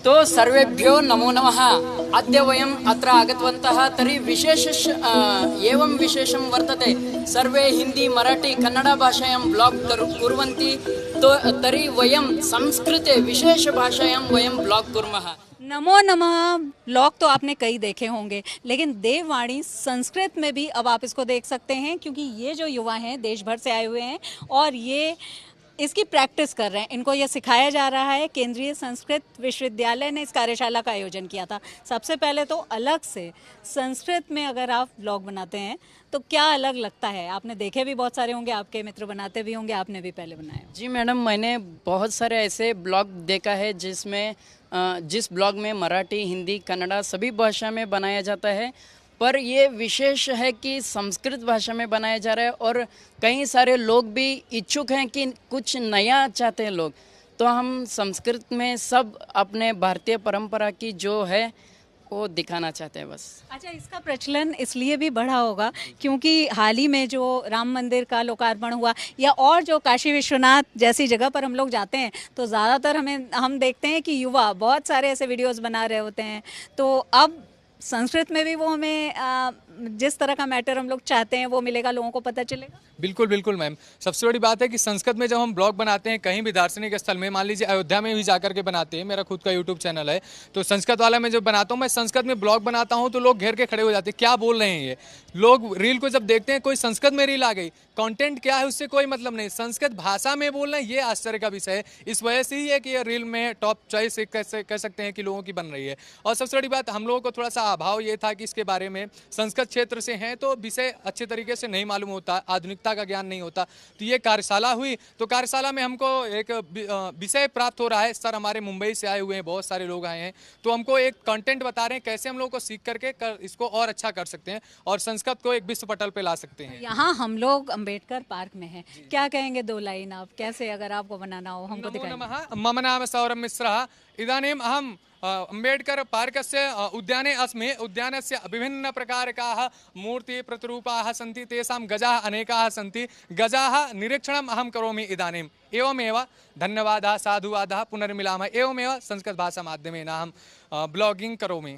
तो सर्वेभ्यो नमो नमः। अद्य वयम् अत्र आगतवन्तः। तर्हि एवं विशेषं वर्तते, सर्वे हिंदी मराठी कन्नड भाषायां ब्लॉग कुर्वन्ति। तो तर्हि वयं संस्कृते विशेषभाषायां वयं ब्लॉग कुर्मः। नमो नमः। ब्लॉग तो आपने कई देखे होंगे, लेकिन देववाणी संस्कृत में भी अब आप इसको देख सकते हैं, क्योंकि ये जो युवा हैं देश भर से आए हुए हैं और ये इसकी प्रैक्टिस कर रहे हैं। इनको ये सिखाया जा रहा है। केंद्रीय संस्कृत विश्वविद्यालय ने इस कार्यशाला का आयोजन किया था। सबसे पहले तो अलग से संस्कृत में अगर आप ब्लॉग बनाते हैं तो क्या अलग लगता है? आपने देखे भी बहुत सारे होंगे, आपके मित्र बनाते भी होंगे, आपने भी पहले बनाया। जी मैडम, मैंने बहुत सारे ऐसे ब्लॉग देखा है जिस ब्लॉग में मराठी, हिंदी, कन्नड़ा सभी भाषा में बनाया जाता है, पर ये विशेष है कि संस्कृत भाषा में बनाया जा रहा है। और कई सारे लोग भी इच्छुक हैं कि कुछ नया चाहते हैं लोग, तो हम संस्कृत में सब अपने भारतीय परंपरा की जो है वो दिखाना चाहते हैं बस। अच्छा, इसका प्रचलन इसलिए भी बढ़ा होगा क्योंकि हाल ही में जो राम मंदिर का लोकार्पण हुआ, या और जो काशी विश्वनाथ जैसी जगह पर हम लोग जाते हैं तो ज़्यादातर हम देखते हैं कि युवा बहुत सारे ऐसे वीडियोस बना रहे होते हैं। तो अब संस्कृत में भी वो हमें जिस तरह का मैटर हम लोग चाहते हैं वो मिलेगा, लोगों को पता चलेगा। बिल्कुल बिल्कुल मैम, सबसे बड़ी बात है कि संस्कृत में जब हम ब्लॉग बनाते हैं कहीं भी दार्शनिक स्थल में, मान लीजिए अयोध्या में भी जाकर के बनाते हैं, मेरा खुद का यूट्यूब चैनल है, तो संस्कृत वाला मैं जब बनाता हूँ, मैं संस्कृत में ब्लॉग बनाता हूँ तो लोग घेर के खड़े हो जाते हैं, क्या बोल रहे हैं ये लोग। रील को जब देखते हैं कोई संस्कृत में रील आ गई, कंटेंट क्या है उससे कोई मतलब नहीं, संस्कृत भाषा में बोल रहे हैं, ये आश्चर्य का विषय है। इस वजह से ही है कि ये रील में टॉप चॉइस कह सकते हैं कि लोगों की बन रही है। और सबसे बड़ी बात, हम लोगों को थोड़ा सा अभाव ये था कि इसके बारे में संस्कृत क्षेत्र से हैं तो विषय अच्छे तरीके से नहीं मालूम होता, आधुनिकता का ज्ञान नहीं होता। तो ये कार्यशाला हुई, तो कार्यशाला में हमको एक विषय प्राप्त हो रहा है। सर हमारे मुंबई से आए हुए हैं, बहुत सारे लोग आए हैं, तो हमको एक कंटेंट बता रहे हैं कैसे हम लोगों को सीख करके इसको और अच्छा कर सकते हैं और संस्कृत को एक विश्व पटल पे ला सकते हैं। यहाँ हम लोग अंबेडकर पार्क में हैं, क्या कहेंगे? 2 लाइन आप कैसे, अगर आपको बनाना हो हमको दिखाएं। मम नाम सौरभ मिश्रः। इदानीम् अहम् अम्बेडकर पार्कस्य उद्याने अस्मि। उद्यानस्य विभिन्न प्रकारकाः मूर्ति प्रतिरूपाः सन्ति, तेषां गजाः अनेकाः सन्ति। गजाः निरीक्षणम् अहं करोमि इदानीम्। एवमेव धन्यवादः, साधुवादः, पुनर्मिलामः। एवमेव संस्कृत भाषा माध्यमेन अहं ब्लॉगिंग करोमि।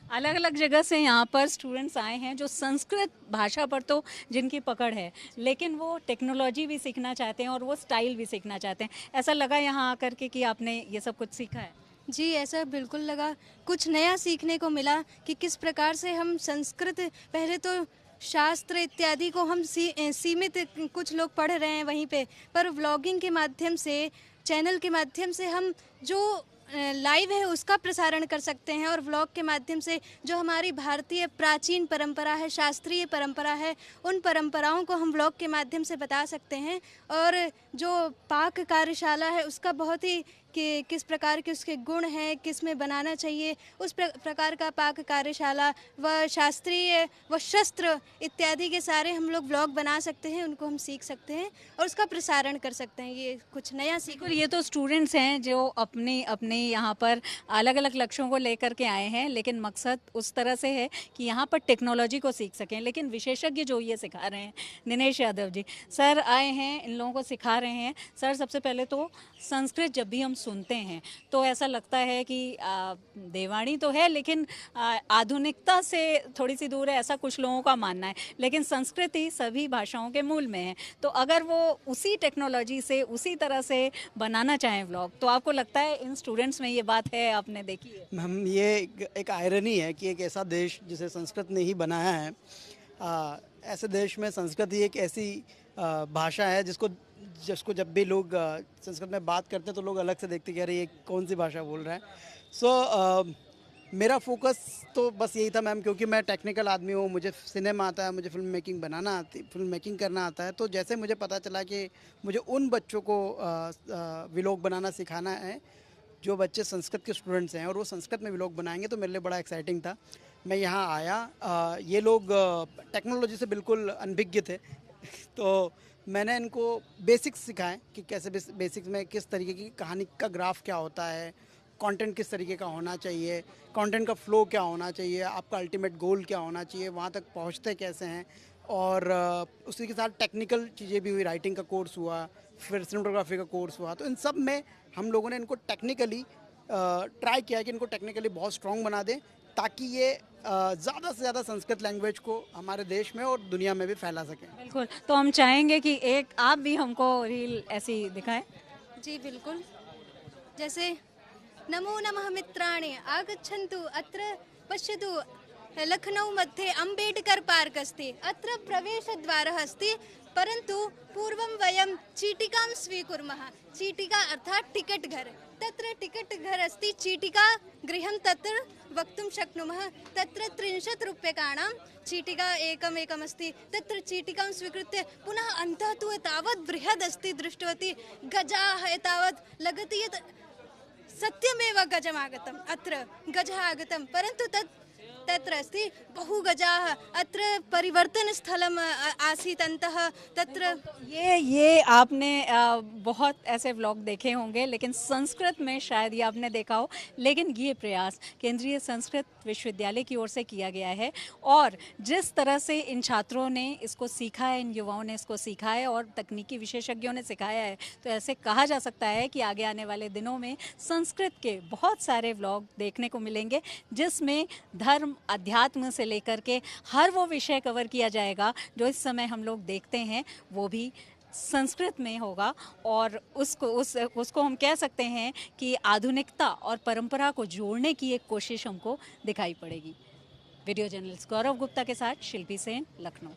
अलग अलग जगह से यहाँ पर स्टूडेंट्स आए हैं जो संस्कृत भाषा पर तो जिनकी पकड़ है, लेकिन वो टेक्नोलॉजी भी सीखना चाहते हैं और वो स्टाइल भी सीखना चाहते हैं। ऐसा लगा यहाँ आकर के कि आपने ये सब कुछ सीखा है? जी, ऐसा बिल्कुल लगा। कुछ नया सीखने को मिला कि किस प्रकार से हम संस्कृत, पहले तो शास्त्र इत्यादि को हम सीमित कुछ लोग पढ़ रहे हैं वहीं पे, पर व्लॉगिंग के माध्यम से, चैनल के माध्यम से हम जो लाइव है उसका प्रसारण कर सकते हैं, और व्लॉग के माध्यम से जो हमारी भारतीय प्राचीन परंपरा है, शास्त्रीय परंपरा है, उन परंपराओं को हम व्लॉग के माध्यम से बता सकते हैं। और जो पाक कार्यशाला है उसका बहुत ही कि किस प्रकार के उसके गुण हैं, किस में बनाना चाहिए, उस प्रकार का पाक कार्यशाला व शास्त्रीय व शस्त्र इत्यादि के सारे हम लोग व्लॉग बना सकते हैं, उनको हम सीख सकते हैं और उसका प्रसारण कर सकते हैं। ये कुछ नया सीख। ये तो स्टूडेंट्स हैं जो अपने यहाँ पर अलग अलग लक्ष्यों को लेकर के आए हैं, लेकिन मकसद उस तरह से है कि यहाँ पर टेक्नोलॉजी को सीख सकें। लेकिन विशेषज्ञ जो ये सिखा रहे हैं, दिनेश यादव जी सर आए हैं, इन लोगों को सिखा रहे हैं। सर, सबसे पहले तो संस्कृत जब भी हम सुनते हैं तो ऐसा लगता है कि देववाणी तो है लेकिन आधुनिकता से थोड़ी सी दूर है, ऐसा कुछ लोगों का मानना है। लेकिन संस्कृत ही सभी भाषाओं के मूल में है, तो अगर वो उसी टेक्नोलॉजी से उसी तरह से बनाना चाहें व्लॉग, तो आपको लगता है इन स्टूडेंट्स में ये बात है? आपने देखी है हम, ये एक आयरनी है कि एक ऐसा देश जिसे संस्कृत ने ही बनाया है, ऐसे देश में संस्कृत ही एक ऐसी भाषा है जिसको जब भी लोग संस्कृत में बात करते हैं तो लोग अलग से देखते कि अरे ये कौन सी भाषा बोल रहा है। सो मेरा फोकस तो बस यही था मैम, क्योंकि मैं टेक्निकल आदमी हूँ, मुझे सिनेमा आता है, मुझे फिल्म मेकिंग करना आता है। तो जैसे मुझे पता चला कि मुझे उन बच्चों को व्लॉग बनाना सिखाना है जो बच्चे संस्कृत के स्टूडेंट्स हैं और वो संस्कृत में व्लॉग बनाएंगे, तो मेरे लिए बड़ा एक्साइटिंग था। मैं यहाँ आया, ये लोग टेक्नोलॉजी से बिल्कुल अनभिज्ञ थे तो मैंने इनको बेसिक्स सिखाए कि कैसे बेसिक्स में किस तरीके की कहानी का ग्राफ क्या होता है, कंटेंट किस तरीके का होना चाहिए, कंटेंट का फ्लो क्या होना चाहिए, आपका अल्टीमेट गोल क्या होना चाहिए, वहाँ तक पहुँचते कैसे हैं। और उसी के साथ टेक्निकल चीज़ें भी हुई, राइटिंग का कोर्स हुआ, फिर सिनेमेटोग्राफी का कोर्स हुआ। तो इन सब में हम लोगों ने इनको टेक्निकली ट्राई किया है कि इनको टेक्निकली बहुत स्ट्रॉन्ग बना दें, ताकि ये ज़्यादा से ज़्यादा संस्कृत लैंग्वेज को हमारे देश में और दुनिया में भी फैला सकें। बिल्कुल, तो हम चाहेंगे कि एक आप भी हमको रील ऐसी दिखाएं। जी बिल्कुल, जैसे नमो नमः मित्राणि आगच्छन्तु अत्र पश्यतु लखनऊ मध्ये अम्बेडकर पार्क अस्ति, अत्र प्रवेशद्वारः अस्ति, परन्तु पूर्वं वयं चीटिकां स्वीकुर्मः। चीटिका अर्थात् टिकेट् घर, तत्र टिकेट् घर अस्ति, चीटिका गृहं तत्र वक्तुं शक्नुमः। तत्र 30 रूप्यकाणां चीटिका एकमेकम् अस्ति, तत्र चीटिकां स्वीकृत्य पुनः अन्तः तु तावत् बृहद् अस्ति, दृष्टवती गजाः एतावत् लगति यत् सत्यमेव गजमागतम्, अत्र गजः आगतं, परन्तु तत्र अस्ति बहु गजाः, अत्र परिवर्तनस्थलम् आसीत् अन्तः, तत्र ये आपने बहुत ऐसे व्लॉग देखे होंगे, लेकिन संस्कृत में शायद ये आपने देखा हो, लेकिन ये प्रयास केंद्रीय संस्कृत विश्वविद्यालय की ओर से किया गया है और जिस तरह से इन छात्रों ने इसको सीखा है, इन युवाओं ने इसको सीखा है और तकनीकी विशेषज्ञों ने सिखाया है, तो ऐसे कहा जा सकता है कि आगे आने वाले दिनों में संस्कृत के बहुत सारे व्लॉग देखने को मिलेंगे, जिसमें धर्म, अध्यात्म से लेकर के हर वो विषय कवर किया जाएगा जो इस समय हम लोग देखते हैं, वो भी संस्कृत में होगा। और उसको हम कह सकते हैं कि आधुनिकता और परंपरा को जोड़ने की एक कोशिश हमको दिखाई पड़ेगी। वीडियो जर्नलिस्ट गौरव गुप्ता के साथ शिल्पी सेन, लखनऊ।